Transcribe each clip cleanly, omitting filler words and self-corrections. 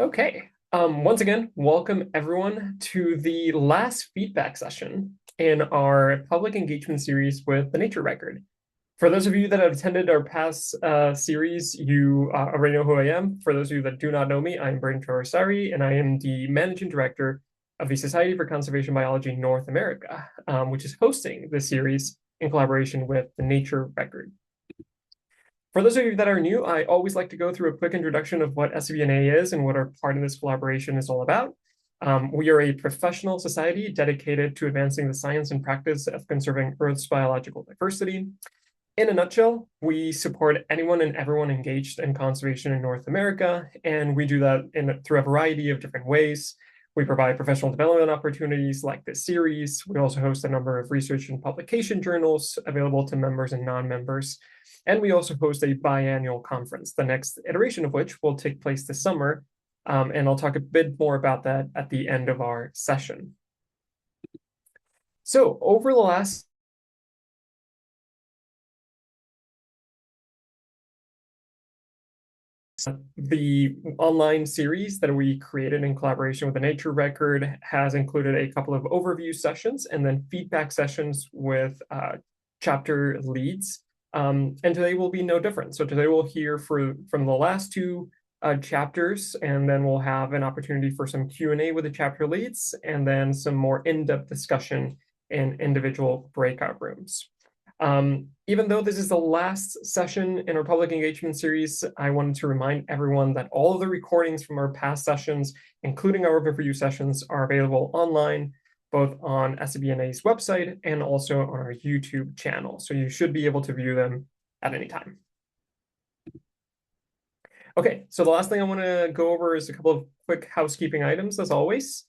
Okay. Once again, welcome everyone to the last feedback session in our public engagement series with the Nature Record. For those of you that have attended our past series, you already know who I am. For those of you that do not know me, I'm Brandon Torresari, and I am the Managing Director of the Society for Conservation Biology North America, which is hosting this series in collaboration with the Nature Record. For those of you that are new, I always like to go through a quick introduction of what SCBNA is and what our part in this collaboration is all about. We are a professional society dedicated to advancing the science and practice of conserving Earth's biological diversity. In a nutshell, we support anyone and everyone engaged in conservation in North America, and we do that through a variety of different ways. We provide professional development opportunities like this series. We also host a number of research and publication journals available to members and non-members. And we also host a biannual conference, the next iteration of which will take place this summer. And I'll talk a bit more about that at the end of our session. So over the last the online series that we created in collaboration with the Nature Record has included a couple of overview sessions and then feedback sessions with chapter leads. And today will be no different. So today we'll hear from the last two chapters, and then we'll have an opportunity for some Q&A with the chapter leads, and then some more in-depth discussion in individual breakout rooms. Even though this is the last session in our public engagement series, I wanted to remind everyone that all of the recordings from our past sessions, including our review sessions, are available online, both on SCBNA's website and also on our YouTube channel. So you should be able to view them at any time. Okay, so the last thing I want to go over is a couple of quick housekeeping items, as always.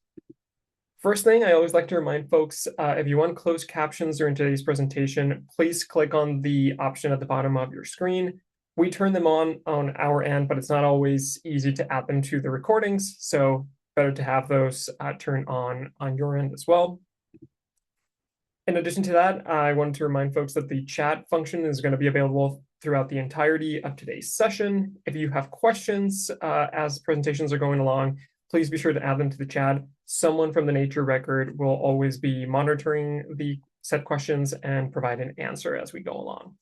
First thing, I always like to remind folks, if you want closed captions during today's presentation, please click on the option at the bottom of your screen. We turn them on our end, but it's not always easy to add them to the recordings, so better to have those turned on your end as well. In addition to that, I wanted to remind folks that the chat function is going to be available throughout the entirety of today's session. If you have questions as presentations are going along, please be sure to add them to the chat. Someone from the Nature Record will always be monitoring the set questions and provide an answer as we go along.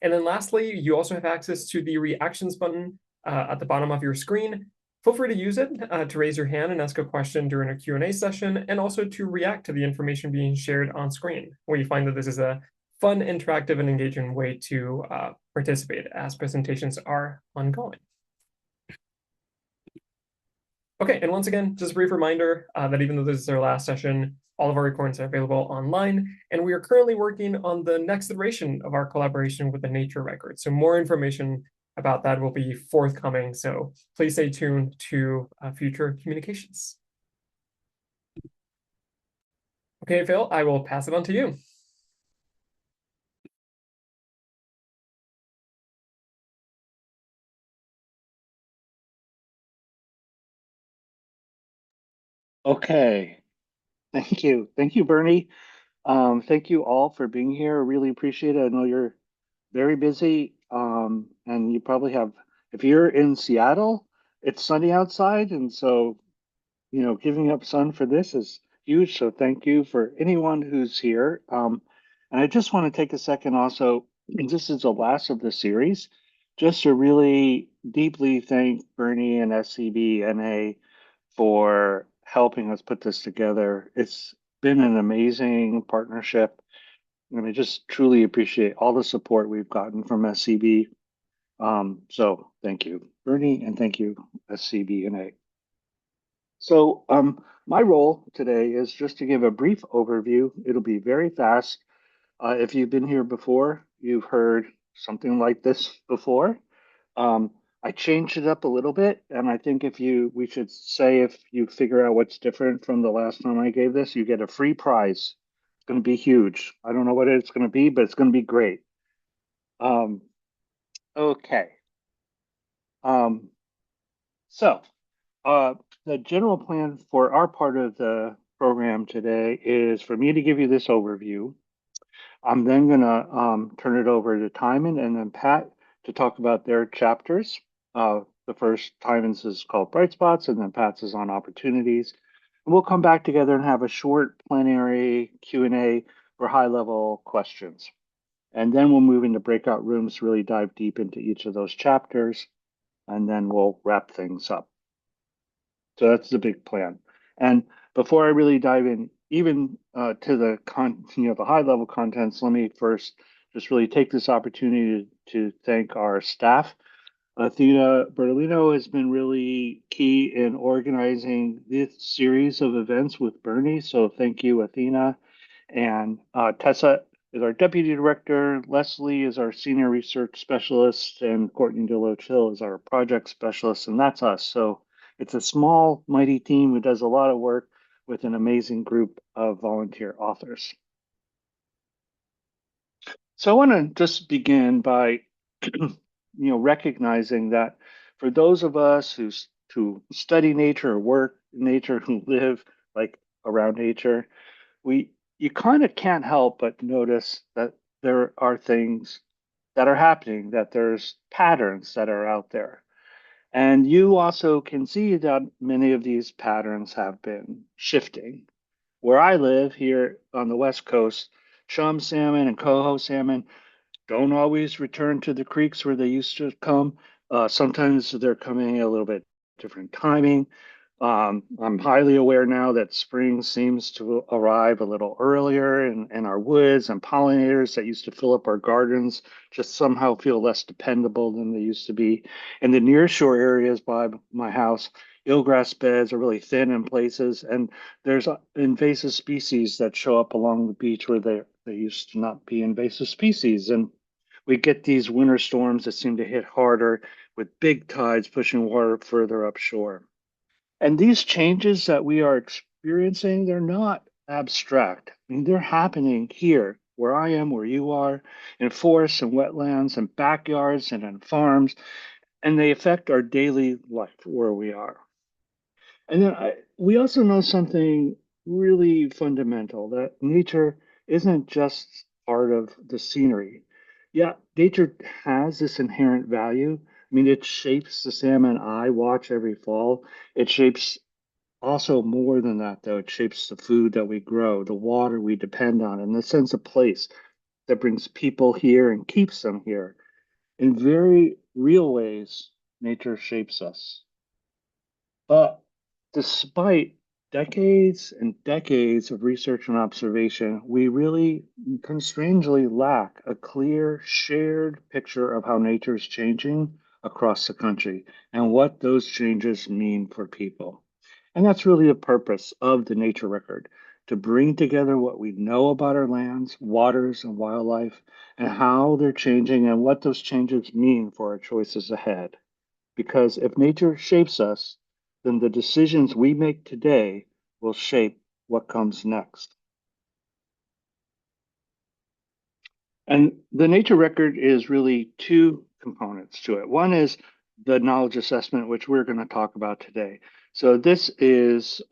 And then lastly, you also have access to the reactions button at the bottom of your screen. Feel free to use it to raise your hand and ask a question during a Q&A session, and also to react to the information being shared on screen. We find that this is a fun, interactive, and engaging way to participate as presentations are ongoing. Okay, and once again, just a brief reminder that even though this is our last session, all of our recordings are available online, and we are currently working on the next iteration of our collaboration with the Nature Record. So more information about that will be forthcoming, so please stay tuned to future communications. Okay, Phil, I will pass it on to you. Okay, thank you. Thank you, Bernie. Thank you all for being here. I really appreciate it. I know you're very busy, and you probably have, if you're in Seattle, it's sunny outside, and so, giving up sun for this is huge. So thank you for anyone who's here. And I just want to take a second also, this is the last of the series, just to really deeply thank Bernie and SCBNA for helping us put this together. It's been an amazing partnership, and I just truly appreciate all the support we've gotten from SCB. So thank you, Bernie, and thank you, SCB&A. So my role today is just to give a brief overview. It'll be very fast. If you've been here before, you've heard something like this before. I changed it up a little bit, and I think we should say if you figure out what's different from the last time I gave this, you get a free prize. It's going to be huge. I don't know what it's going to be, but it's going to be great. Okay. So the general plan for our part of the program today is for me to give you this overview. I'm then going to turn it over to Timon and then Pat to talk about their chapters. The first Timons is called bright spots, and then Pat's is on opportunities. And we'll come back together and have a short plenary Q&A for high-level questions. And then we'll move into breakout rooms, really dive deep into each of those chapters, and then we'll wrap things up. So that's the big plan. And before I really dive in, even to the high level contents, let me first just really take this opportunity to thank our staff. Athena Bertolino has been really key in organizing this series of events with Bernie. So thank you, Athena. And Tessa is our deputy director. Leslie is our senior research specialist, and Courtney DeLoach Hill is our project specialist, and that's us. So it's a small, mighty team who does a lot of work with an amazing group of volunteer authors. So I want to just begin by, recognizing that for those of us who study nature or work in nature, who live like around nature, we you kind of can't help but notice that there are things that are happening, that there's patterns that are out there. And you also can see that many of these patterns have been shifting. Where I live here on the West Coast, chum salmon and coho salmon don't always return to the creeks where they used to come. Sometimes they're coming a little bit different timing. I'm highly aware now that spring seems to arrive a little earlier in our woods, and pollinators that used to fill up our gardens just somehow feel less dependable than they used to be. In the nearshore areas by my house, eelgrass beds are really thin in places, and there's invasive species that show up along the beach where they used to not be invasive species. And we get these winter storms that seem to hit harder with big tides pushing water further upshore. And these changes that we are experiencing, they're not abstract. I mean, they're happening here, where I am, where you are, in forests and wetlands and backyards and in farms, and they affect our daily life where we are. And then we also know something really fundamental, that nature isn't just part of the scenery. Yeah, nature has this inherent value. I mean, it shapes the salmon I watch every fall. It shapes also more than that, though. It shapes the food that we grow, the water we depend on, and the sense of place that brings people here and keeps them here. In very real ways, nature shapes us. But despite decades and decades of research and observation, we really can strangely lack a clear, shared picture of how nature is changing across the country and what those changes mean for people. And that's really the purpose of the nature record, to bring together what we know about our lands, waters, and wildlife, and how they're changing and what those changes mean for our choices ahead. Because if nature shapes us, then the decisions we make today will shape what comes next. And the nature record is really two components to it. One is the knowledge assessment, which we're going to talk about today. So this is,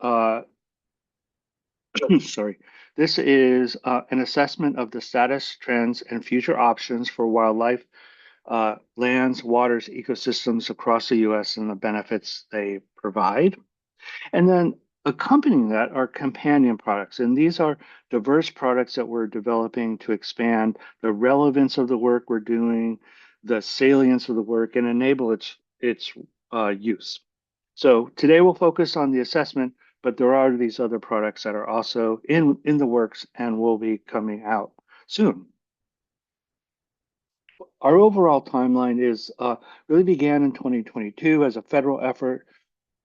sorry, this is an assessment of the status, trends, and future options for wildlife, lands, waters, ecosystems across the U.S. and the benefits they provide. And then accompanying that are companion products. And these are diverse products that we're developing to expand the relevance of the work we're doing, the salience of the work, and enable its use. So today we'll focus on the assessment, but there are these other products that are also in the works and will be coming out soon. Our overall timeline is really began in 2022 as a federal effort.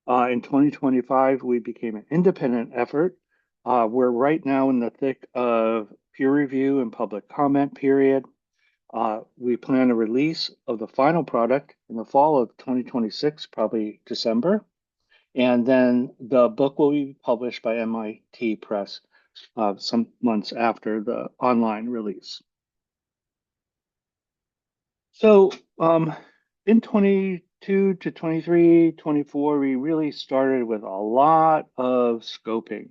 In 2025, we became an independent effort. We're right now in the thick of peer review and public comment period. We plan a release of the final product in the fall of 2026, probably December. And then the book will be published by MIT Press some months after the online release. So in 22 to 23, 24, we really started with a lot of scoping.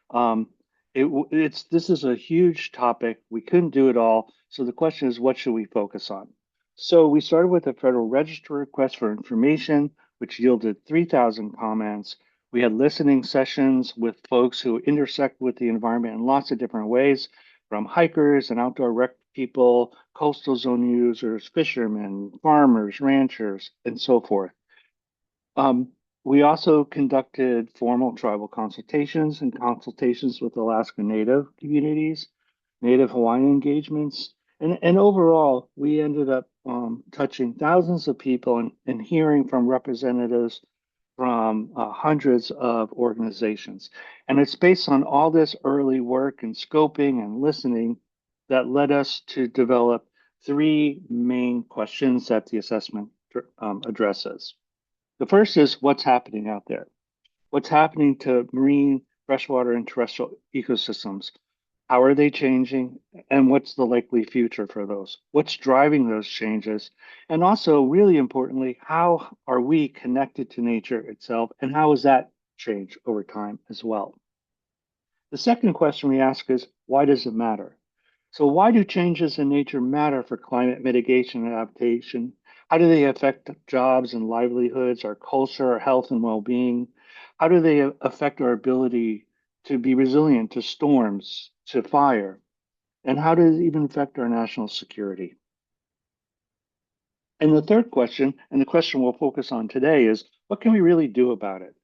Um, this is a huge topic. We couldn't do it all. So the question is, what should we focus on? So we started with a Federal Register request for information. which yielded 3,000 comments. We had listening sessions with folks who intersect with the environment in lots of different ways, from hikers and outdoor rec people, coastal zone users, fishermen, farmers, ranchers, and so forth. Um, we also conducted formal tribal consultations and consultations with Alaska Native communities, Native Hawaiian engagements, and overall, we ended up touching thousands of people and hearing from representatives from hundreds of organizations. And it's based on all this early work and scoping and listening that led us to develop three main questions that the assessment addresses. The first is what's happening out there? What's happening to marine, freshwater, and terrestrial ecosystems? How are they changing? And what's the likely future for those? What's driving those changes? And also, really importantly, how are we connected to nature itself? And how has that changed over time as well? The second question we ask is why does it matter? So, why do changes in nature matter for climate mitigation and adaptation? How do they affect jobs and livelihoods, our culture, our health and well being? How do they affect our ability to be resilient to storms, to fire? And how does it even affect our national security? And the third question, and the question we'll focus on today, is what can we really do about it?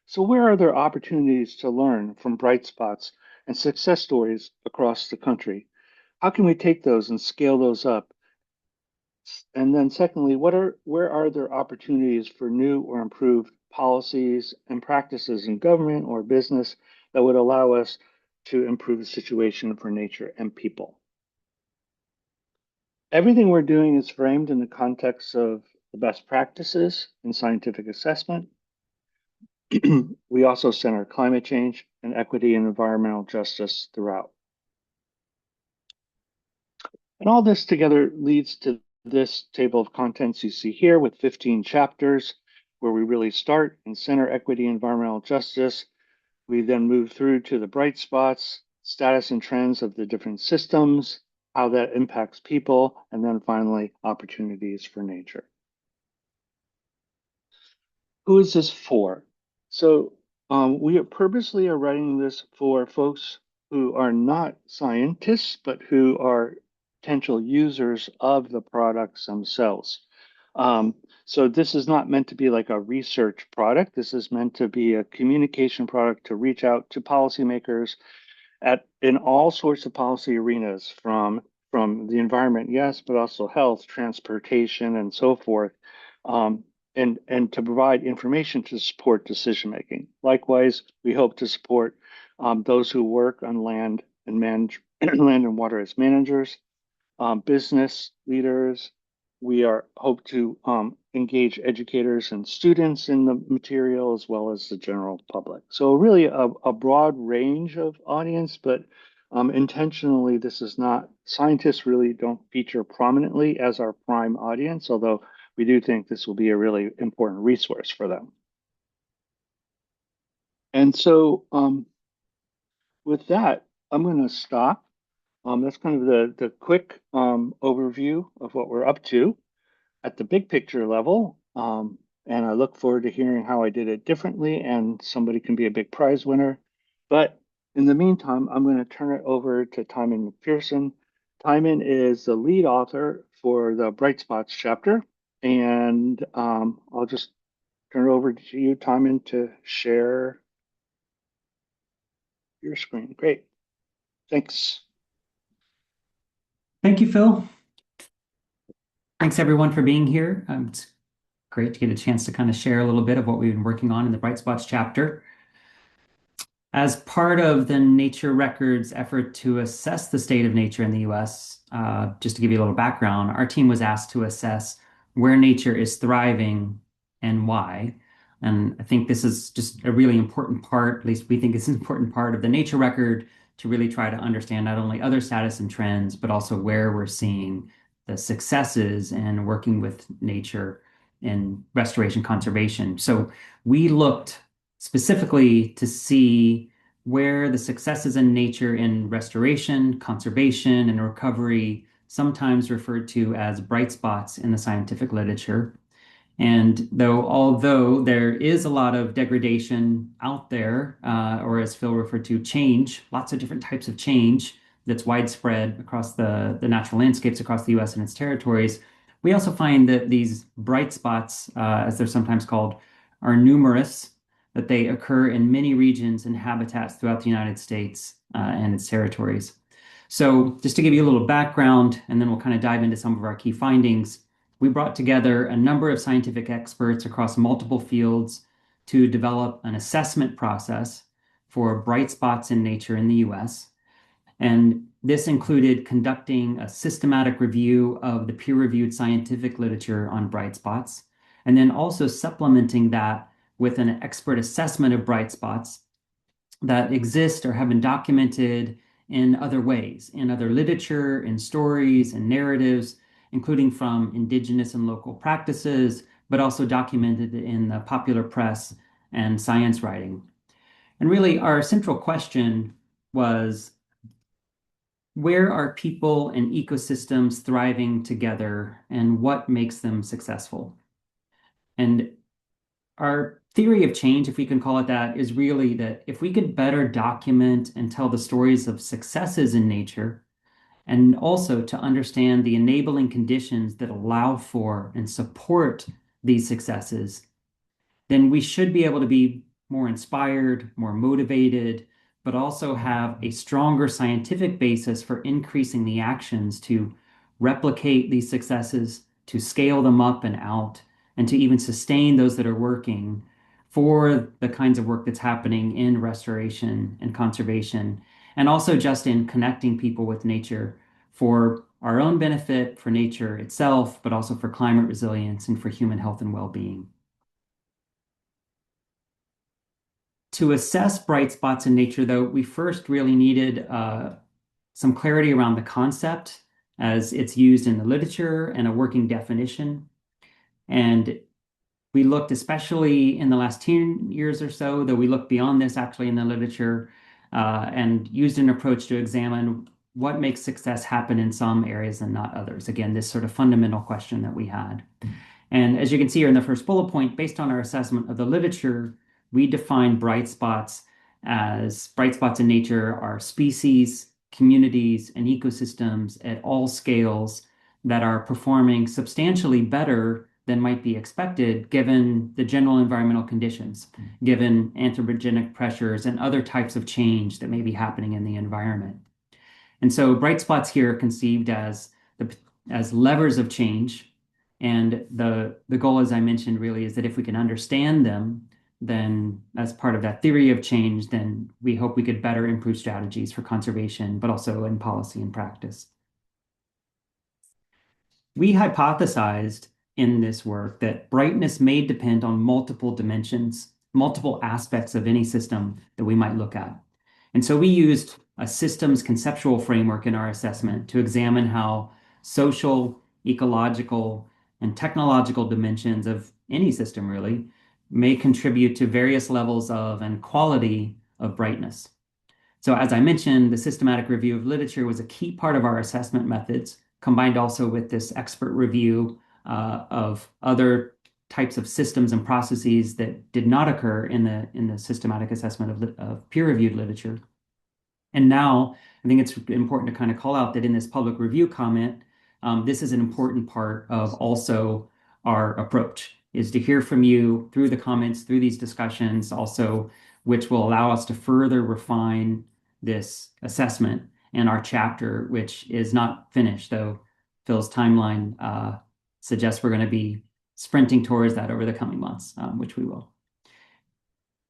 So, where are there opportunities to learn from bright spots and success stories across the country? How can we take those and scale those up? And then secondly, where are there opportunities for new or improved policies and practices in government or business that would allow us to improve the situation for nature and people? Everything we're doing is framed in the context of the best practices in scientific assessment. We also center climate change and equity and environmental justice throughout. And all this together leads to this table of contents you see here with 15 chapters where we really start and center equity and environmental justice. We then move through to the bright spots, status and trends of the different systems, how that impacts people, and then finally, opportunities for nature. Who is this for? So we are purposely are writing this for folks who are not scientists, but who are potential users of the products themselves. So this is not meant to be like a research product. This is meant to be a communication product to reach out to policymakers at in all sorts of policy arenas, from the environment, yes, but also health, transportation, and so forth. Um, and to provide information to support decision making. Likewise, we hope to support those who work on land and manage land and water as managers, business leaders. We are hope to engage educators and students in the material as well as the general public. So really a broad range of audience, but intentionally, this is not, scientists really don't feature prominently as our prime audience, although we do think this will be a really important resource for them. And so with that, I'm going to stop. That's kind of the quick overview of what we're up to at the big picture level. And I look forward to hearing how I did it differently and somebody can be a big prize winner. But in the meantime, I'm going to turn it over to Timon McPherson. Timon is the lead author for the Bright Spots chapter. And I'll just turn it over to you, Timon, to share your screen. Great. Thanks. Thank you, Phil. Thanks everyone for being here. It's great to get a chance to kind of share a little bit of what we've been working on in the Bright Spots chapter. As part of the Nature Records effort to assess the state of nature in the US, just to give you a little background, our team was asked to assess where nature is thriving and why. And I think this is just a really important part, at least we think it's an important part of the Nature Record to really try to understand not only other status and trends, but also where we're seeing the successes in working with nature in restoration conservation. So we looked specifically to see where the successes in nature in restoration, conservation, and recovery, sometimes referred to as bright spots in the scientific literature. And although there is a lot of degradation out there, or as Phil referred to, change, lots of different types of change that's widespread across the natural landscapes across the US and its territories, we also find that these bright spots, as they're sometimes called, are numerous, that they occur in many regions and habitats throughout the United States and its territories. So just to give you a little background, and then we'll kind of dive into some of our key findings. We brought together a number of scientific experts across multiple fields to develop an assessment process for bright spots in nature in the US. And this included conducting a systematic review of the peer-reviewed scientific literature on bright spots, and then also supplementing that with an expert assessment of bright spots that exist or have been documented in other ways, in other literature, in stories and narratives, including from indigenous and local practices, but also documented in the popular press and science writing. And really, our central question was, where are people and ecosystems thriving together, and what makes them successful? And our theory of change, if we can call it that, is really that if we could better document and tell the stories of successes in nature, and also to understand the enabling conditions that allow for and support these successes, then we should be able to be more inspired, more motivated, but also have a stronger scientific basis for increasing the actions to replicate these successes, to scale them up and out, and to even sustain those that are working for the kinds of work that's happening in restoration and conservation, and also just in connecting people with nature for our own benefit, for nature itself, but also for climate resilience and for human health and well-being. To assess bright spots in nature, though, we first really needed some clarity around the concept as it's used in the literature and a working definition. And we looked, especially in the last 10 years or so, though we looked beyond this actually in the literature, and used an approach to examine what makes success happen in some areas and not others. Again, this sort of fundamental question that we had. And as you can see here in the first bullet point, based on our assessment of the literature, we define bright spots as bright spots in nature are species, communities, and ecosystems at all scales that are performing substantially better than might be expected given the general environmental conditions, given anthropogenic pressures and other types of change that may be happening in the environment. And so bright spots here are conceived as levers of change. And the goal, as I mentioned, really is that if we can understand them, then as part of that theory of change, then we hope we could better improve strategies for conservation, but also in policy and practice. We hypothesized in this work that brightness may depend on multiple dimensions, multiple aspects of any system that we might look at. And so we used a systems conceptual framework in our assessment to examine how social, ecological, and technological dimensions of any system really may contribute to various levels of and quality of brightness. So as I mentioned, the systematic review of literature was a key part of our assessment methods, combined also with this expert review of other types of systems and processes that did not occur in the systematic assessment of peer-reviewed literature. And now I think it's important to kind of call out that in this public review comment, this is an important part of also our approach, is to hear from you through the comments, through these discussions, also, which will allow us to further refine this assessment and our chapter, which is not finished, though Phil's timeline suggests we're going to be sprinting towards that over the coming months, which we will.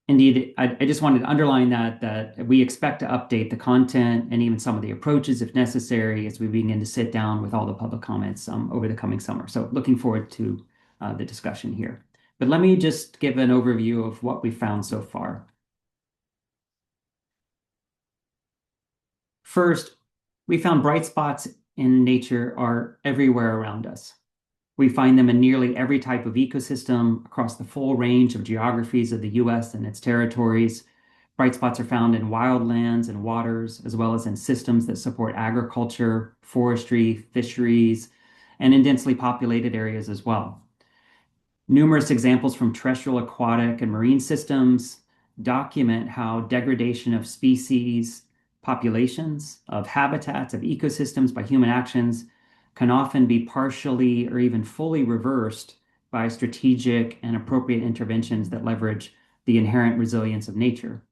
Indeed, I just wanted to underline that we expect to update the content and even some of the approaches if necessary as we begin to sit down with all the public comments over the coming summer. So looking forward to the discussion here. But let me just give an overview of what we found so far. First, we found bright spots in nature are everywhere around us. We find them in nearly every type of ecosystem across the full range of geographies of the US and its territories. Bright spots are found in wildlands and waters, as well as in systems that support agriculture, forestry, fisheries, and in densely populated areas as well. Numerous examples from terrestrial, aquatic, and marine systems document how degradation of species, populations, of habitats, of ecosystems by human actions can often be partially or even fully reversed by strategic and appropriate interventions that leverage the inherent resilience of nature.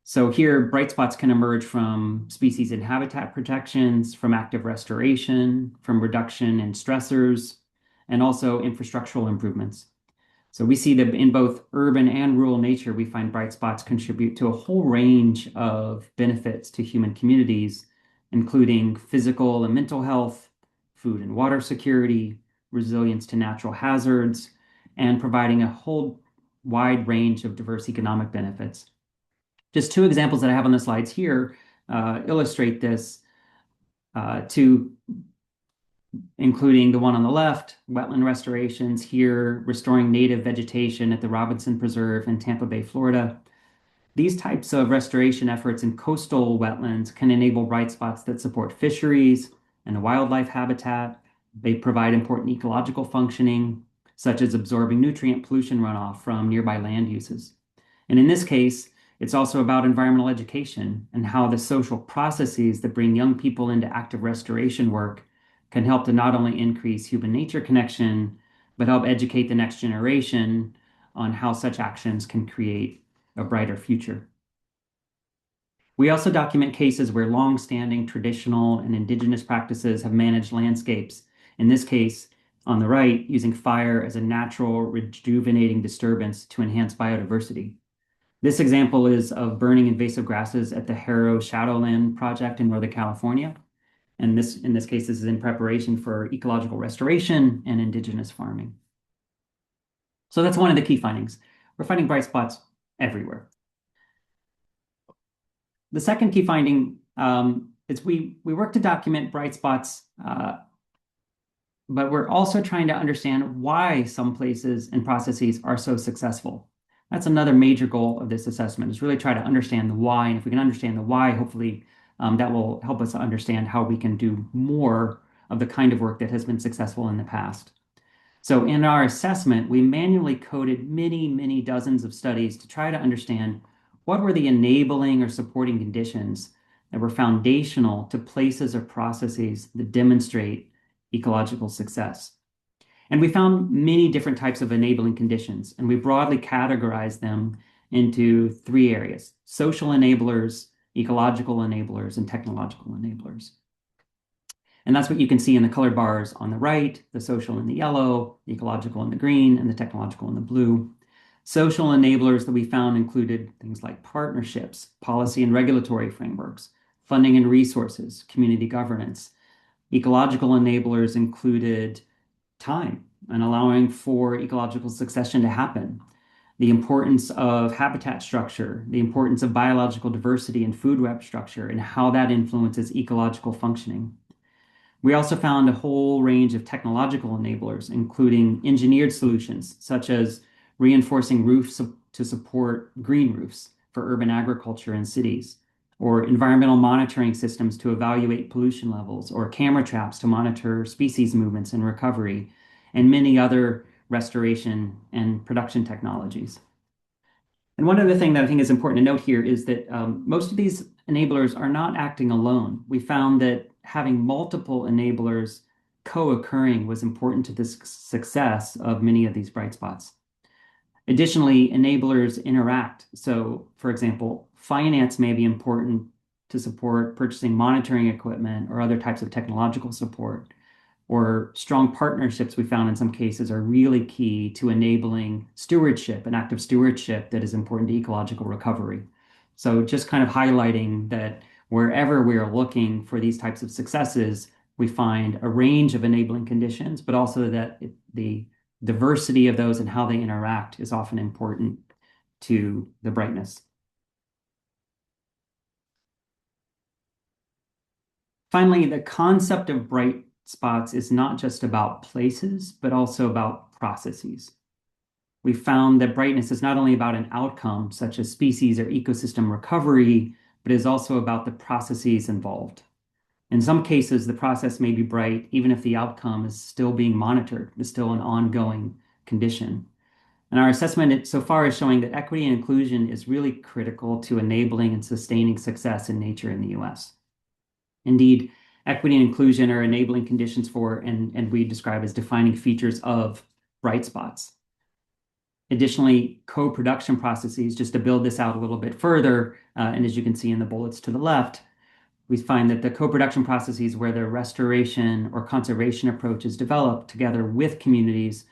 So here, bright spots can emerge from species and habitat protections, from active restoration, from reduction in stressors, and also infrastructural improvements. So we see that in both urban and rural nature, we find bright spots contribute to a whole range of benefits to human communities, including physical and mental health, food and water security, resilience to natural hazards, and providing a whole wide range of diverse economic benefits. Just two examples that I have on the slides here illustrate this, two including the one on the left, wetland restorations here, restoring native vegetation at the Robinson Preserve in Tampa Bay, Florida. These types of restoration efforts in coastal wetlands can enable bright spots that support fisheries and wildlife habitat. They provide important ecological functioning, such as absorbing nutrient pollution runoff from nearby land uses. And in this case, it's also about environmental education and how the social processes that bring young people into active restoration work can help to not only increase human-nature connection, but help educate the next generation on how such actions can create a brighter future. We also document cases where long-standing traditional and indigenous practices have managed landscapes. In this case, on the right, using fire as a natural rejuvenating disturbance to enhance biodiversity. This example is of burning invasive grasses at the Harrow Shadowland project in Northern California. And in this case, this is in preparation for ecological restoration and indigenous farming. So that's one of the key findings. We're finding bright spots everywhere. The second key finding is we work to document bright spots, but we're also trying to understand why some places and processes are so successful. That's another major goal of this assessment, is really try to understand the why. And if we can understand the why, hopefully that will help us understand how we can do more of the kind of work that has been successful in the past. So in our assessment, we manually coded many, many dozens of studies to try to understand what were the enabling or supporting conditions that were foundational to places or processes that demonstrate ecological success. And we found many different types of enabling conditions, and we broadly categorized them into three areas: social enablers, ecological enablers, and technological enablers. And that's what you can see in the colored bars on the right: the social in the yellow, the ecological in the green, and the technological in the blue. Social enablers that we found included things like partnerships, policy and regulatory frameworks, funding and resources, community governance. Ecological enablers included time and allowing for ecological succession to happen, the importance of habitat structure, the importance of biological diversity and food web structure, and how that influences ecological functioning. We also found a whole range of technological enablers, including engineered solutions, such as reinforcing roofs to support green roofs for urban agriculture in cities, or environmental monitoring systems to evaluate pollution levels, or camera traps to monitor species movements and recovery, and many other restoration and production technologies. And one other thing that I think is important to note here is that most of these enablers are not acting alone. We found that having multiple enablers co-occurring was important to the success of many of these bright spots. Additionally, enablers interact. So, for example, finance may be important to support purchasing monitoring equipment or other types of technological support. Or strong partnerships, we found in some cases, are really key to enabling stewardship and active stewardship that is important to ecological recovery. So just kind of highlighting that wherever we are looking for these types of successes, we find a range of enabling conditions, but also that the diversity of those and how they interact is often important to the brightness. Finally, the concept of bright spots is not just about places, but also about processes. We found that brightness is not only about an outcome, such as species or ecosystem recovery, but is also about the processes involved. In some cases, the process may be bright, even if the outcome is still being monitored, is still an ongoing condition. And our assessment so far is showing that equity and inclusion is really critical to enabling and sustaining success in nature in the US. Indeed, equity and inclusion are enabling conditions for, and we describe as defining features of bright spots. Additionally, co-production processes, just to build this out a little bit further, and as you can see in the bullets to the left, we find that the co-production processes where the restoration or conservation approach is developed together with communities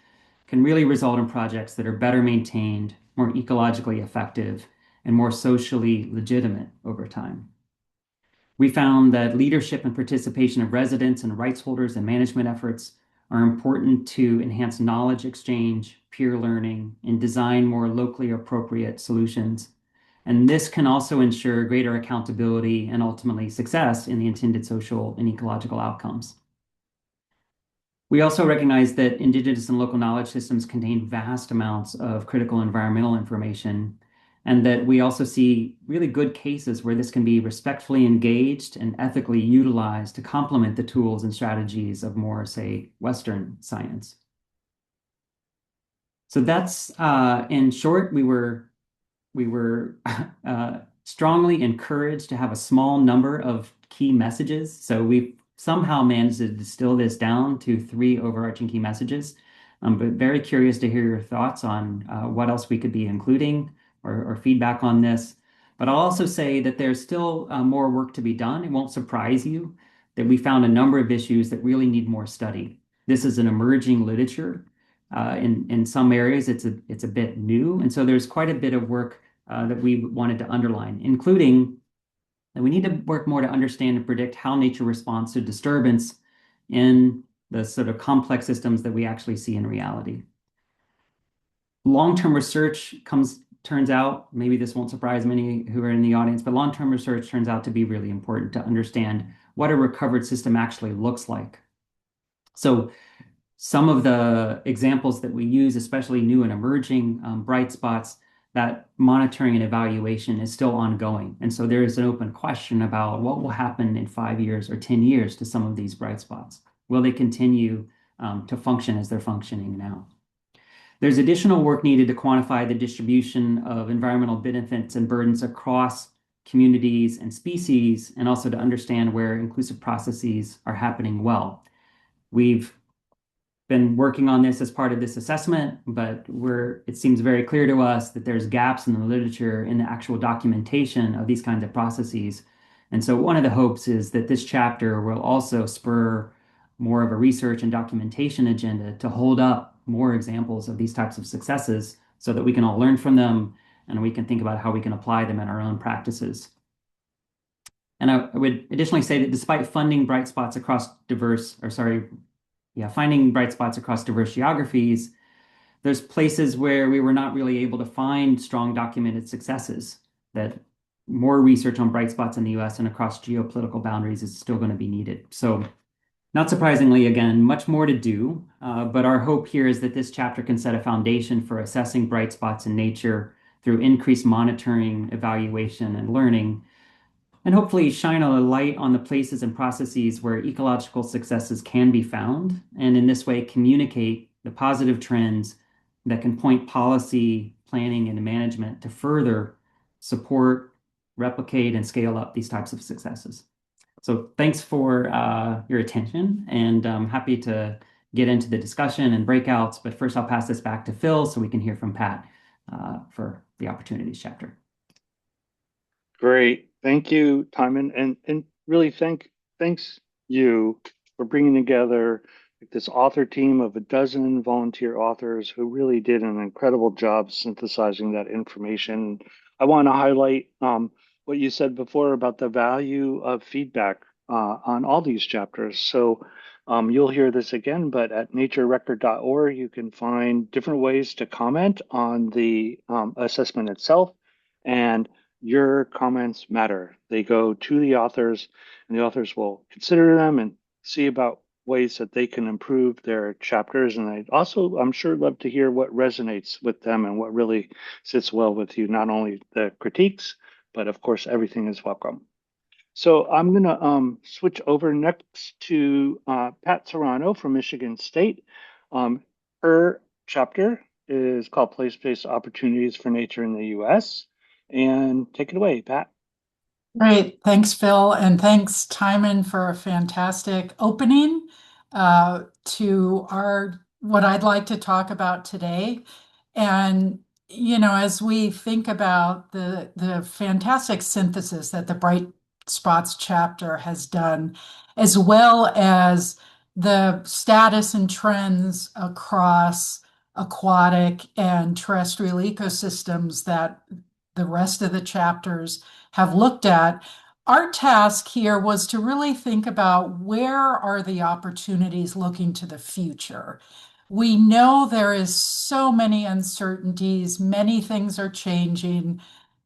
can really result in projects that are better maintained, more ecologically effective, and more socially legitimate over time. We found that leadership and participation of residents and rights holders in management efforts are important to enhance knowledge exchange, peer learning, and design more locally appropriate solutions. And this can also ensure greater accountability and ultimately success in the intended social and ecological outcomes. We also recognize that Indigenous and local knowledge systems contain vast amounts of critical environmental information, and that we also see really good cases where this can be respectfully engaged and ethically utilized to complement the tools and strategies of more, say, Western science. So that's, in short, we were strongly encouraged to have a small number of key messages. So we somehow managed to distill this down to 3 overarching key messages. But very curious to hear your thoughts on what else we could be including or feedback on this. But I'll also say that there's still more work to be done. It won't surprise you that we found a number of issues that really need more study. This is an emerging literature. In some areas, it's a bit new. And so there's quite a bit of work that we wanted to underline, including that we need to work more to understand and predict how nature responds to disturbance in the sort of complex systems that we actually see in reality. Long-term research turns out, maybe this won't surprise many who are in the audience, but long-term research turns out to be really important to understand what a recovered system actually looks like. So some of the examples that we use, especially new and emerging bright spots, that monitoring and evaluation is still ongoing. And so there is an open question about what will happen in 5 years or 10 years to some of these bright spots. Will they continue to function as they're functioning now? There's additional work needed to quantify the distribution of environmental benefits and burdens across communities and species, and also to understand where inclusive processes are happening well. We've been working on this as part of this assessment, but it seems very clear to us that there's gaps in the literature in the actual documentation of these kinds of processes. And so one of the hopes is that this chapter will also spur more of a research and documentation agenda to hold up more examples of these types of successes so that we can all learn from them and we can think about how we can apply them in our own practices. And I would additionally say that despite finding bright spots across diverse geographies, there's places where we were not really able to find strong documented successes, that more research on bright spots in the US and across geopolitical boundaries is still going to be needed. So not surprisingly, again, much more to do, but our hope here is that this chapter can set a foundation for assessing bright spots in nature through increased monitoring, evaluation, and learning, and hopefully shine a light on the places and processes where ecological successes can be found, and in this way communicate the positive trends that can point policy, planning, and management to further support, replicate, and scale up these types of successes. So thanks for your attention, and I'm happy to get into the discussion and breakouts, but first I'll pass this back to Phil so we can hear from Pat for the opportunities chapter. Great. Thank you, Timon. And really thanks you for bringing together this author team of a dozen volunteer authors who really did an incredible job synthesizing that information. I want to highlight what you said before about the value of feedback on all these chapters. So you'll hear this again, but at naturerecord.org, you can find different ways to comment on the assessment itself. And your comments matter. They go to the authors, and the authors will consider them and see about ways that they can improve their chapters. And I'd also, I'm sure, love to hear what resonates with them and what really sits well with you, not only the critiques, but of course, everything is welcome. So I'm going to switch over next to Pat Serrano from Michigan State. Her chapter is called Place-Based Opportunities for Nature in the U.S. And take it away, Pat. Great. Thanks, Phil. And thanks, Timon, for a fantastic opening to what I'd like to talk about today. And, as we think about the fantastic synthesis that the Bright Spots chapter has done, as well as the status and trends across aquatic and terrestrial ecosystems that the rest of the chapters have looked at, our task here was to really think about where are the opportunities looking to the future. We know there is so many uncertainties, many things are changing,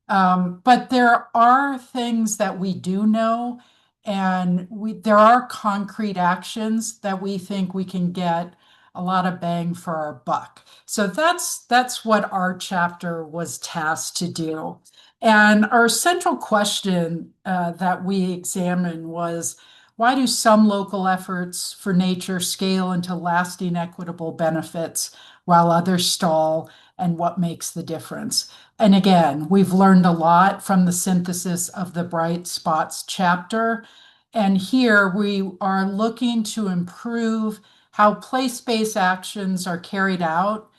but there are things that we do know, and there are concrete actions that we think we can get a lot of bang for our buck. So that's what our chapter was tasked to do. And our central question that we examined was, why do some local efforts for nature scale into lasting equitable benefits while others stall, and what makes the difference? And again, we've learned a lot from the synthesis of the Bright Spots chapter. And here we are looking to improve how place-based actions are carried out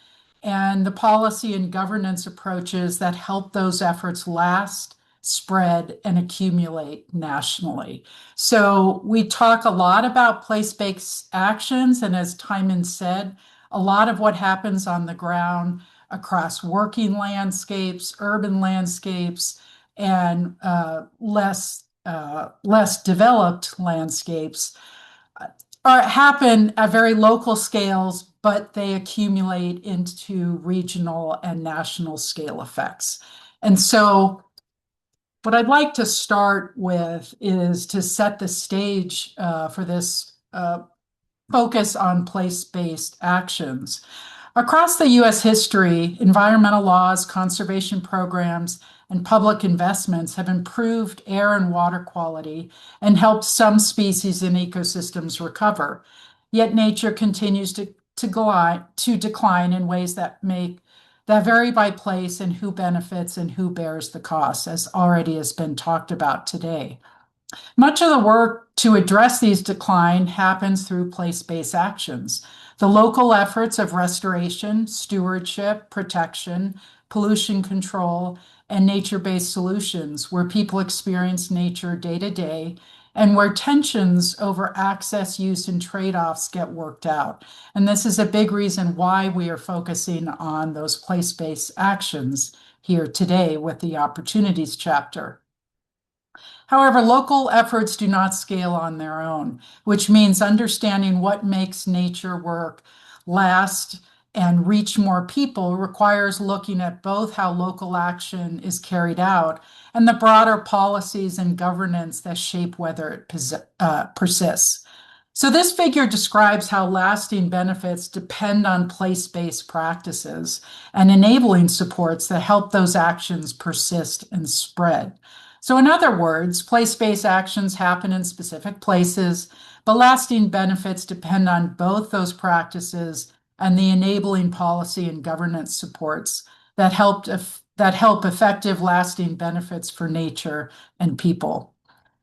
and the policy and governance approaches that help those efforts last, spread, and accumulate nationally. So we talk a lot about place-based actions, and as Timon said, a lot of what happens on the ground across working landscapes, urban landscapes, and less developed landscapes happen at very local scales, but they accumulate into regional and national scale effects. And so what I'd like to start with is to set the stage for this focus on place-based actions. Across the U.S. history, environmental laws, conservation programs, and public investments have improved air and water quality and helped some species and ecosystems recover. Yet nature continues to decline in ways that vary by place and who benefits and who bears the cost, as already has been talked about today. Much of the work to address these decline happens through place-based actions. The local efforts of restoration, stewardship, protection, pollution control, and nature-based solutions where people experience nature day to day and where tensions over access, use, and trade-offs get worked out. And this is a big reason why we are focusing on those place-based actions here today with the Opportunities chapter. However, local efforts do not scale on their own, which means understanding what makes nature work last and reach more people requires looking at both how local action is carried out and the broader policies and governance that shape whether it persists. So this figure describes how lasting benefits depend on place-based practices and enabling supports that help those actions persist and spread. So in other words, place-based actions happen in specific places, but lasting benefits depend on both those practices and the enabling policy and governance supports that help effective lasting benefits for nature and people.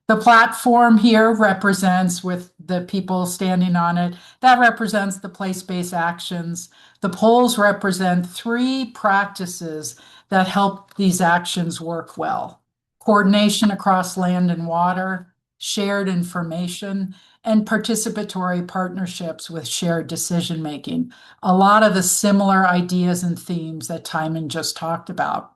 The platform here represents, with the people standing on it, that represents the place-based actions. The poles represent 3 practices that help these actions work well: coordination across land and water, shared information, and participatory partnerships with shared decision-making. A lot of the similar ideas and themes that Timon just talked about.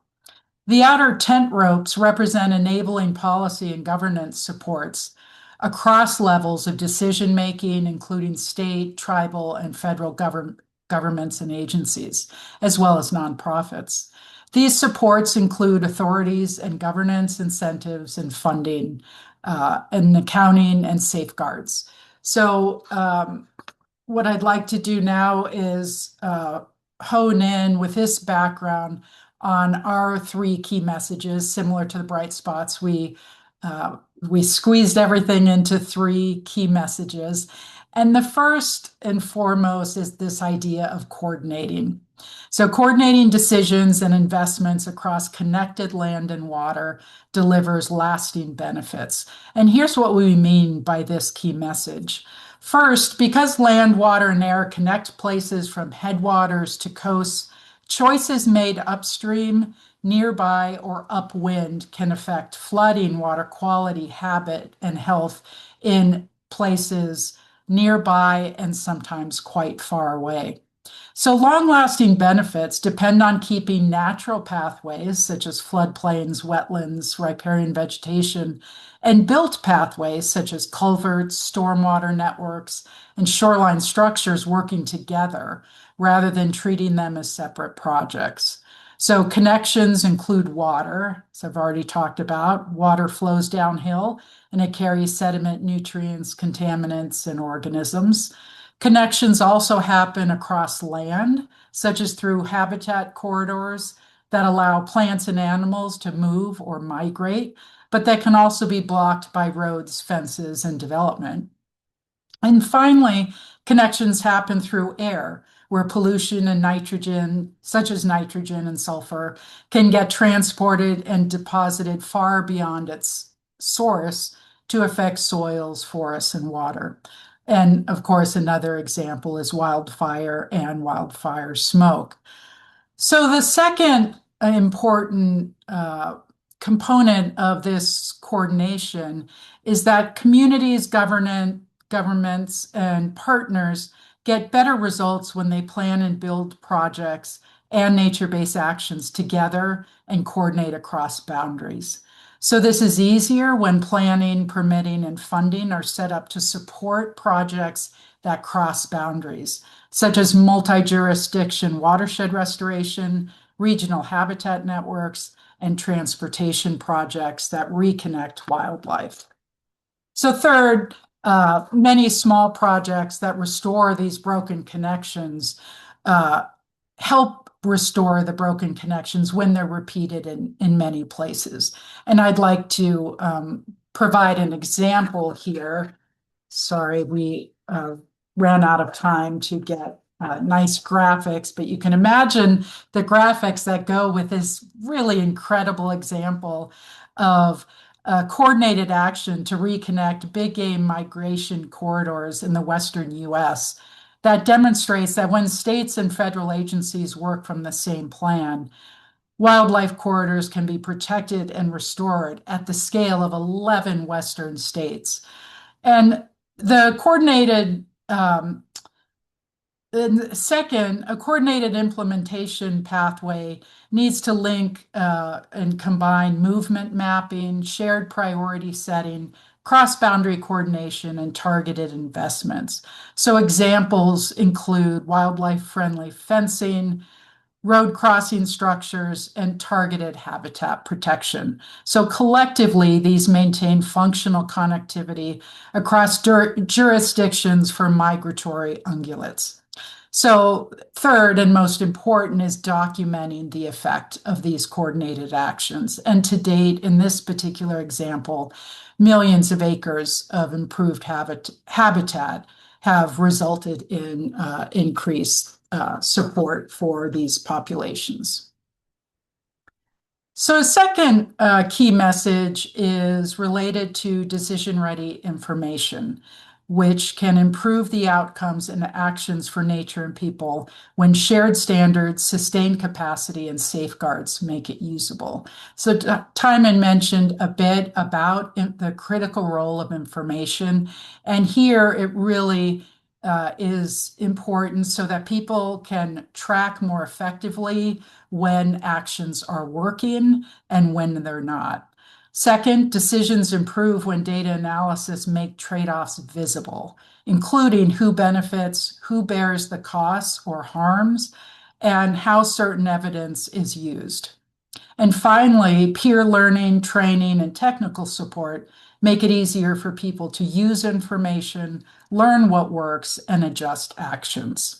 The outer tent ropes represent enabling policy and governance supports across levels of decision-making, including state, tribal, and federal governments and agencies, as well as nonprofits. These supports include authorities and governance, incentives, and funding, and accounting and safeguards. So what I'd like to do now is hone in with this background on our 3 key messages, similar to the Bright Spots. We squeezed everything into 3 key messages. And the first and foremost is this idea of coordinating. So coordinating decisions and investments across connected land and water delivers lasting benefits. And here's what we mean by this key message. First, because land, water, and air connect places from headwaters to coasts, choices made upstream, nearby, or upwind can affect flooding, water quality, habit, and health in places nearby and sometimes quite far away. So long-lasting benefits depend on keeping natural pathways such as floodplains, wetlands, riparian vegetation, and built pathways such as culverts, stormwater networks, and shoreline structures working together rather than treating them as separate projects. So connections include water, as I've already talked about. Water flows downhill and it carries sediment, nutrients, contaminants, and organisms. Connections also happen across land, such as through habitat corridors that allow plants and animals to move or migrate, but that can also be blocked by roads, fences, and development. And finally, connections happen through air, where pollution and nitrogen, such as nitrogen and sulfur, can get transported and deposited far beyond its source to affect soils, forests, and water. And of course, another example is wildfire and wildfire smoke. So the second important component of this coordination is that communities, governments, and partners get better results when they plan and build projects and nature-based actions together and coordinate across boundaries. So this is easier when planning, permitting, and funding are set up to support projects that cross boundaries, such as multi-jurisdiction watershed restoration, regional habitat networks, and transportation projects that reconnect wildlife. So third, many small projects that restore these broken connections help restore the broken connections when they're repeated in many places. And I'd like to provide an example here. Sorry, we ran out of time to get nice graphics, but you can imagine the graphics that go with this really incredible example of coordinated action to reconnect big game migration corridors in the Western US. That demonstrates that when states and federal agencies work from the same plan, wildlife corridors can be protected and restored at the scale of 11 Western states. And the coordinated, second, a coordinated implementation pathway needs to link and combine movement mapping, shared priority setting, cross-boundary coordination, and targeted investments. So examples include wildlife-friendly fencing, road crossing structures, and targeted habitat protection. So collectively, these maintain functional connectivity across jurisdictions for migratory ungulates. So third and most important is documenting the effect of these coordinated actions. And to date, in this particular example, millions of acres of improved habitat have resulted in increased support for these populations. So a second key message is related to decision-ready information, which can improve the outcomes and actions for nature and people when shared standards, sustained capacity, and safeguards make it usable. So Timon mentioned a bit about the critical role of information, and here it really is important so that people can track more effectively when actions are working and when they're not. Second, decisions improve when data analysis make trade-offs visible, including who benefits, who bears the costs or harms, and how certain evidence is used. And finally, peer learning, training, and technical support make it easier for people to use information, learn what works, and adjust actions.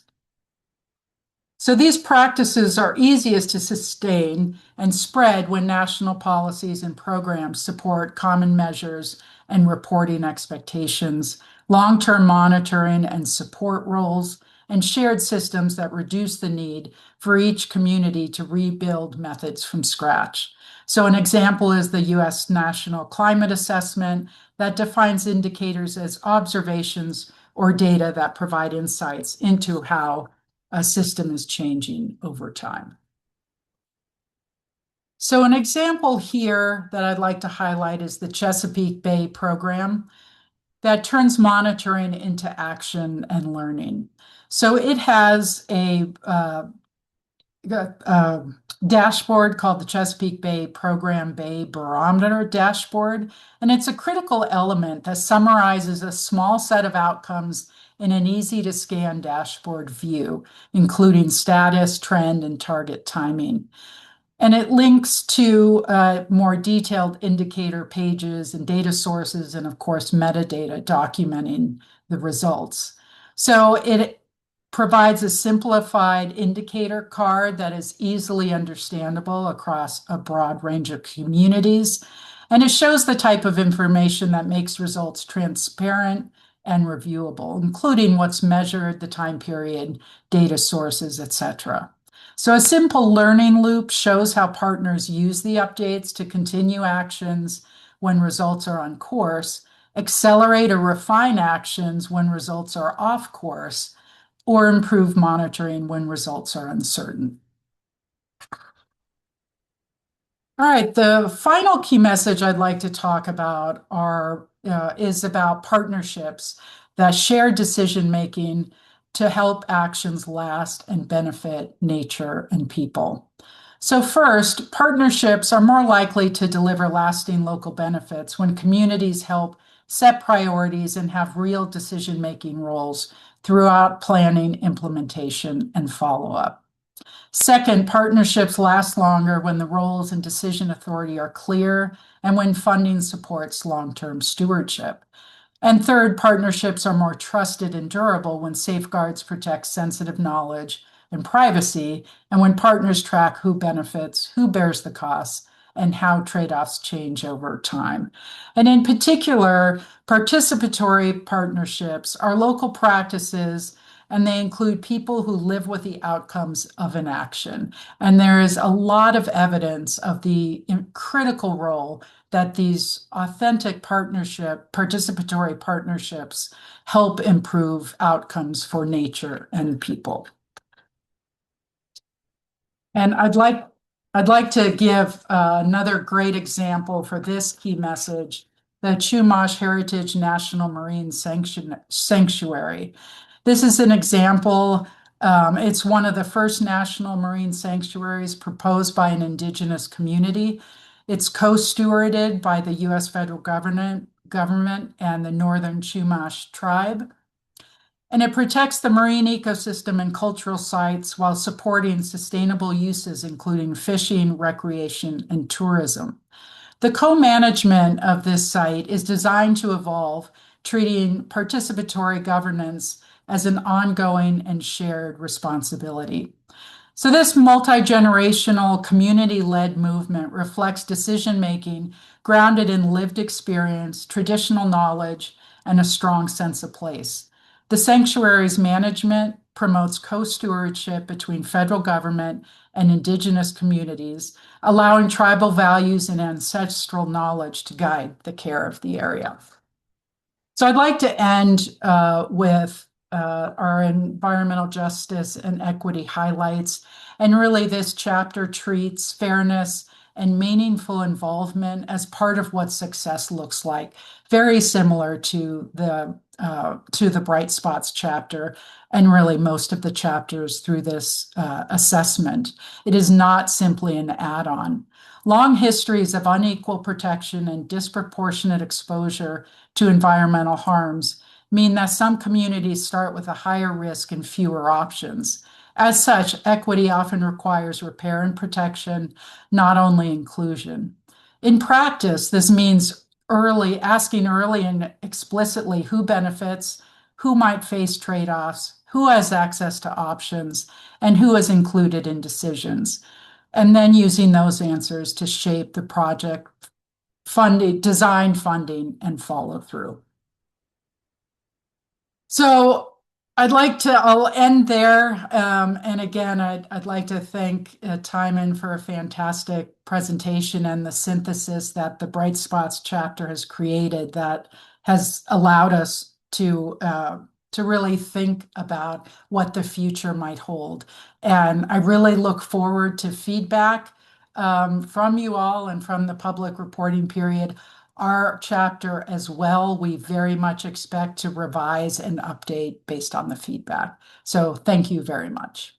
So these practices are easiest to sustain and spread when national policies and programs support common measures and reporting expectations, long-term monitoring and support roles, and shared systems that reduce the need for each community to rebuild methods from scratch. So an example is the U.S. National Climate Assessment that defines indicators as observations or data that provide insights into how a system is changing over time. So an example here that I'd like to highlight is the Chesapeake Bay program that turns monitoring into action and learning. So it has a dashboard called the Chesapeake Bay Program Bay Barometer Dashboard, and it's a critical element that summarizes a small set of outcomes in an easy-to-scan dashboard view, including status, trend, and target timing. And it links to more detailed indicator pages and data sources, and of course, metadata documenting the results. So it provides a simplified indicator card that is easily understandable across a broad range of communities. And it shows the type of information that makes results transparent and reviewable, including what's measured, the time period, data sources, etc. So a simple learning loop shows how partners use the updates to continue actions when results are on course, accelerate or refine actions when results are off course, or improve monitoring when results are uncertain. All right, the final key message I'd like to talk about is about partnerships that share decision-making to help actions last and benefit nature and people. So first, partnerships are more likely to deliver lasting local benefits when communities help set priorities and have real decision-making roles throughout planning, implementation, and follow-up. Second, partnerships last longer when the roles and decision authority are clear and when funding supports long-term stewardship. And third, partnerships are more trusted and durable when safeguards protect sensitive knowledge and privacy, and when partners track who benefits, who bears the costs, and how trade-offs change over time. And in particular, participatory partnerships are local practices, and they include people who live with the outcomes of an action. And there is a lot of evidence of the critical role that these authentic participatory partnerships help improve outcomes for nature and people. And I'd like to give another great example for this key message, the Chumash Heritage National Marine Sanctuary. This is an example. It's one of the first national marine sanctuaries proposed by an indigenous community. It's co-stewarded by the U.S. federal government and the Northern Chumash tribe. And it protects the marine ecosystem and cultural sites while supporting sustainable uses, including fishing, recreation, and tourism. The co-management of this site is designed to evolve, treating participatory governance as an ongoing and shared responsibility. So this multi-generational community-led movement reflects decision-making grounded in lived experience, traditional knowledge, and a strong sense of place. The sanctuary's management promotes co-stewardship between federal government and indigenous communities, allowing tribal values and ancestral knowledge to guide the care of the area. So I'd like to end with our environmental justice and equity highlights. And really this chapter treats fairness and meaningful involvement as part of what success looks like, very similar to the Bright Spots chapter, and really most of the chapters through this assessment. It is not simply an add-on. Long histories of unequal protection and disproportionate exposure to environmental harms mean that some communities start with a higher risk and fewer options. As such, equity often requires repair and protection, not only inclusion. In practice, this means asking early and explicitly who benefits, who might face trade-offs, who has access to options, and who is included in decisions, and then using those answers to shape the project funding, design funding, and follow through. So I'll end there. And again, I'd like to thank Timon for a fantastic presentation and the synthesis that the Bright Spots chapter has created that has allowed us to really think about what the future might hold. And I really look forward to feedback from you all and from the public reporting period. Our chapter as well, we very much expect to revise and update based on the feedback. So thank you very much.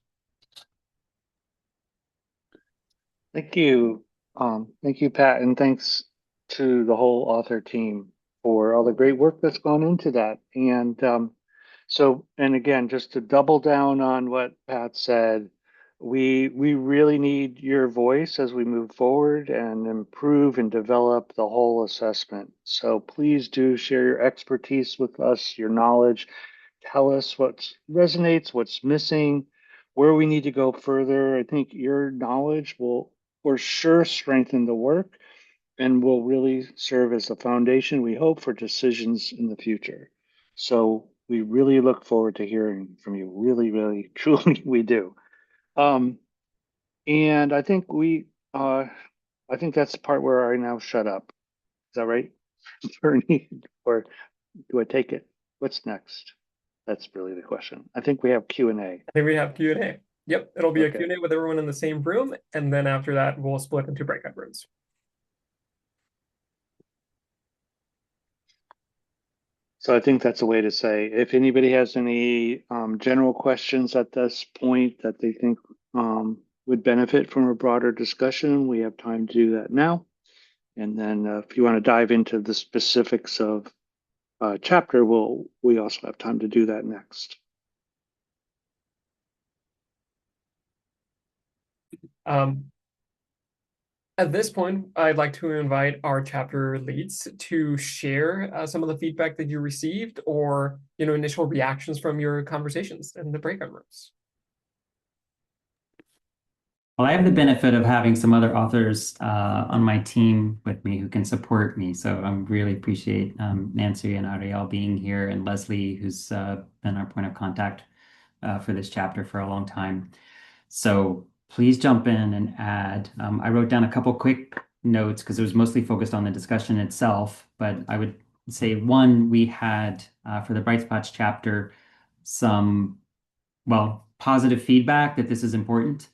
Thank you. Thank you, Pat, and thanks to the whole author team for all the great work that's gone into that. And again, just to double down on what Pat said, we really need your voice as we move forward and improve and develop the whole assessment. So please do share your expertise with us, your knowledge. Tell us what resonates, what's missing, where we need to go further. I think your knowledge will for sure strengthen the work and will really serve as the foundation, we hope, for decisions in the future. So we really look forward to hearing from you. Really, really, truly, we do. Um, and I think that's the part where I now shut up. Is that right, Bernie? Or do I take it? What's next? That's really the question. I think we have Q&A. I think we have Q&A. Yep, it'll be a Okay. Q&A with everyone in the same room, and then after that, we'll split into breakout rooms. So I think that's a way to say, if anybody has any general questions at this point that they think would benefit from a broader discussion, we have time to do that now. And then if you want to dive into the specifics of chapter, we also have time to do that next. At this point, I'd like to invite our chapter leads to share some of the feedback that you received or initial reactions from your conversations in the breakout rooms. Well, I have the benefit of having some other authors on my team with me who can support me. So I really appreciate Nancy and Ariel being here and Leslie, who's been our point of contact for this chapter for a long time. So please jump in and add. I wrote down a couple quick notes because it was mostly focused on the discussion itself. But I would say one, we had for the Bright Spots chapter some, well, positive feedback that this is important.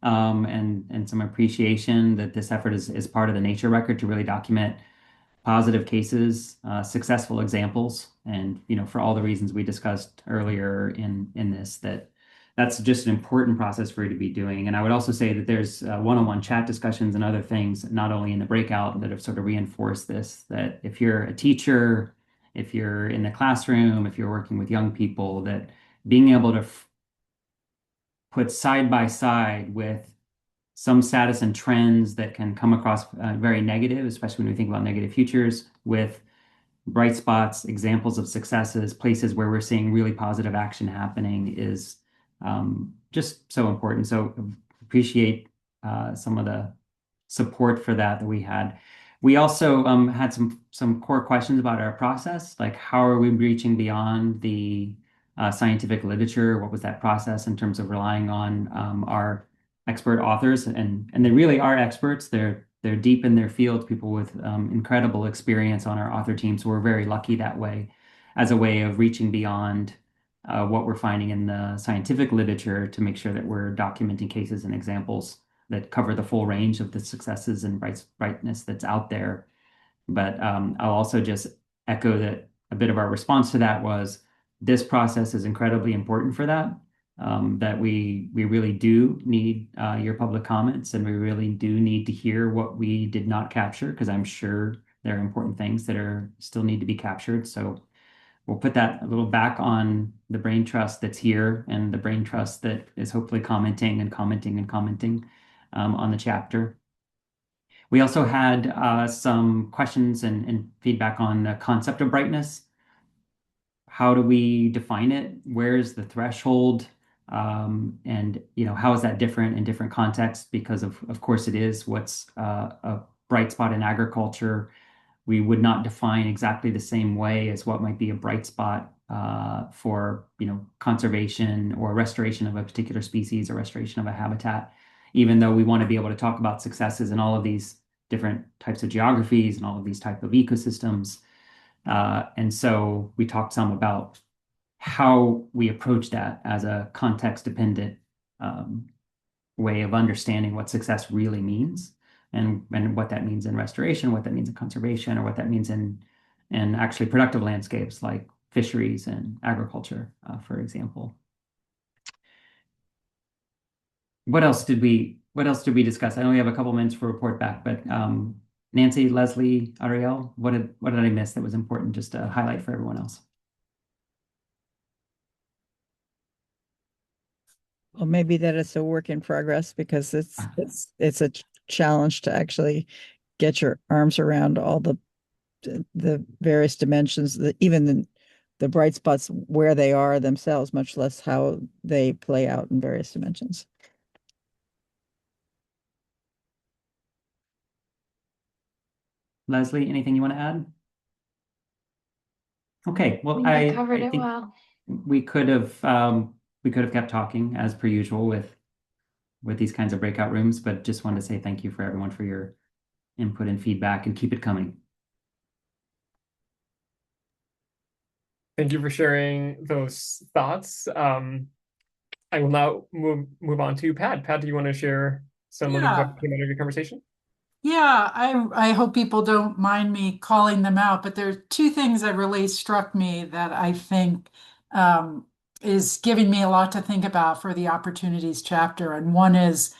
And some appreciation that this effort is part of the nature record to really document positive cases, successful examples, and for all the reasons we discussed earlier in this, that's just an important process for you to be doing. And I would also say that there's one-on-one chat discussions and other things, not only in the breakout, that have sort of reinforced this, that if you're a teacher, if you're in the classroom, if you're working with young people, that being able to put side by side with some status and trends that can come across very negative, especially when we think about negative futures, with bright spots, examples of successes, places where we're seeing really positive action happening is just so important. So appreciate some of the support for that we had. We also had some core questions about our process, like how are we reaching beyond the scientific literature? What was that process in terms of relying on our expert authors? And they really are experts. They're deep in their field, people with incredible experience on our author team. So we're very lucky that way, as a way of reaching beyond what we're finding in the scientific literature to make sure that we're documenting cases and examples that cover the full range of the successes and brightness that's out there. But I'll also just echo that a bit of our response to that was this process is incredibly important for that. That we really do need your public comments, and we really do need to hear what we did not capture, because I'm sure there are important things that are still need to be captured. So we'll put that a little back on the brain trust that's here and the brain trust that is hopefully commenting and commenting and commenting on the chapter. We also had some questions and feedback on the concept of brightness. How do we define it? Where's the threshold? And how is that different in different contexts? Because of course it is what's a bright spot in agriculture, we would not define exactly the same way as what might be a bright spot for conservation or restoration of a particular species or restoration of a habitat, even though we want to be able to talk about successes in all of these different types of geographies and all of these type of ecosystems. And so we talked some about how we approach that as a context-dependent way of understanding what success really means, and what that means in restoration, what that means in conservation, or what that means in actually productive landscapes like fisheries and agriculture, for example. What else did we discuss? I know we have a couple minutes for report back, but Nancy, Leslie, Ariel, what did I miss that was important just to highlight for everyone else? Well, maybe that it's a work in progress because it's a challenge to actually get your arms around all the various dimensions, even the bright spots where they are themselves, much less how they play out in various dimensions. Leslie, anything you want to add? Okay, well, I I covered it think well. we could have kept talking as per usual with these kinds of breakout rooms, but just wanted to say thank you for everyone for your input and feedback, and keep it coming. Thank you for sharing those thoughts. I will now move on to Pat. Pat, do you want to share some of what came out of your conversation? Yeah, I hope people don't mind me calling them out, but there are two things that really struck me that I think is giving me a lot to think about for the opportunities chapter. And one is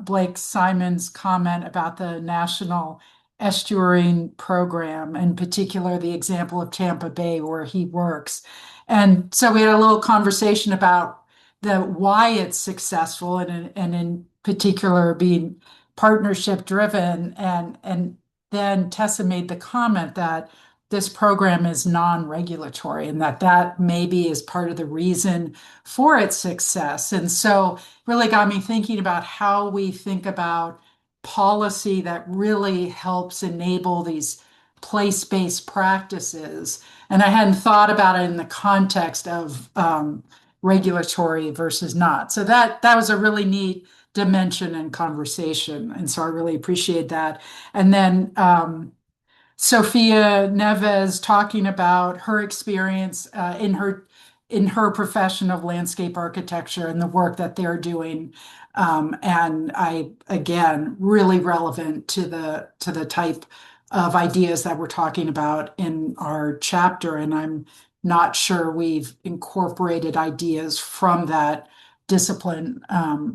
Blake Simon's comment about the National Estuarine Program, in particular the example of Tampa Bay where he works. And so we had a little conversation about the why it's successful, and in particular being partnership driven, and then Tessa made the comment that this program is non-regulatory, and that maybe is part of the reason for its success. And so really got me thinking about how we think about policy that really helps enable these place-based practices. And I hadn't thought about it in the context of regulatory versus not. So that was a really neat dimension and conversation. And so I really appreciate that. And then Sophia Neves talking about her experience in her profession of landscape architecture and the work that they're doing. And I, again, really relevant to the type of ideas that we're talking about in our chapter. And I'm not sure we've incorporated ideas from that discipline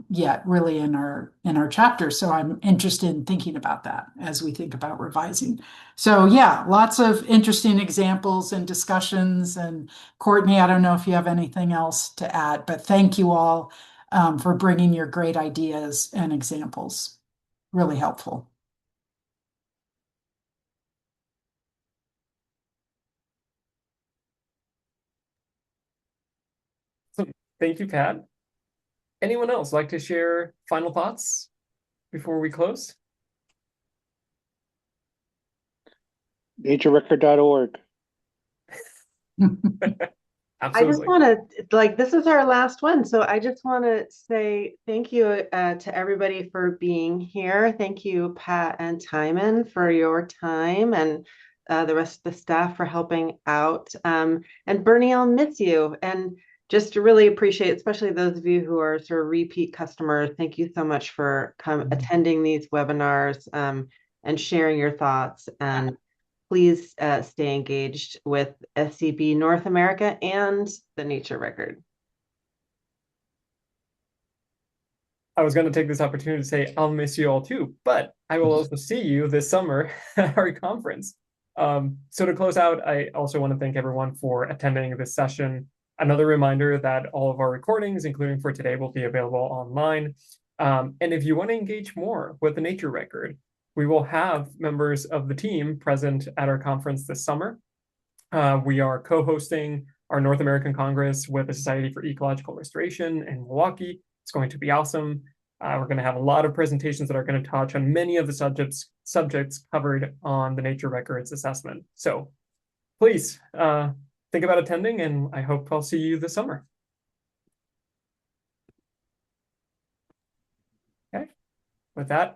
yet really in our chapter. So I'm interested in thinking about that as we think about revising. So yeah, lots of interesting examples and discussions. And Courtney, I don't know if you have anything else to add, but thank you all for bringing your great ideas and examples. Really helpful. So, thank you, Pat. Anyone else like to share final thoughts before we close? Naturerecord.org. I just Absolutely. want to, this is our last one. So I just want to say thank you to everybody for being here. Thank you, Pat and Timon, for your time, and the rest of the staff for helping out. And Bernie, I'll miss you. And just to really appreciate, especially those of you who are sort of repeat customers, thank you so much for attending these webinars and sharing your thoughts. And please stay engaged with SCB North America and the Nature Record. I was going to take this opportunity to say I'll miss you all too, but I will also see you this summer at our conference. So to close out, I also want to thank everyone for attending this session. Another reminder that all of our recordings, including for today, will be available online. And if you want to engage more with the Nature Record, we will have members of the team present at our conference this summer. We are co-hosting our North American Congress with the Society for Ecological Restoration in Milwaukee. It's going to be awesome. We're going to have a lot of presentations that are going to touch on many of the subjects covered on the nature records assessment. So please think about attending, and I hope I'll see you this summer. Okay. With that,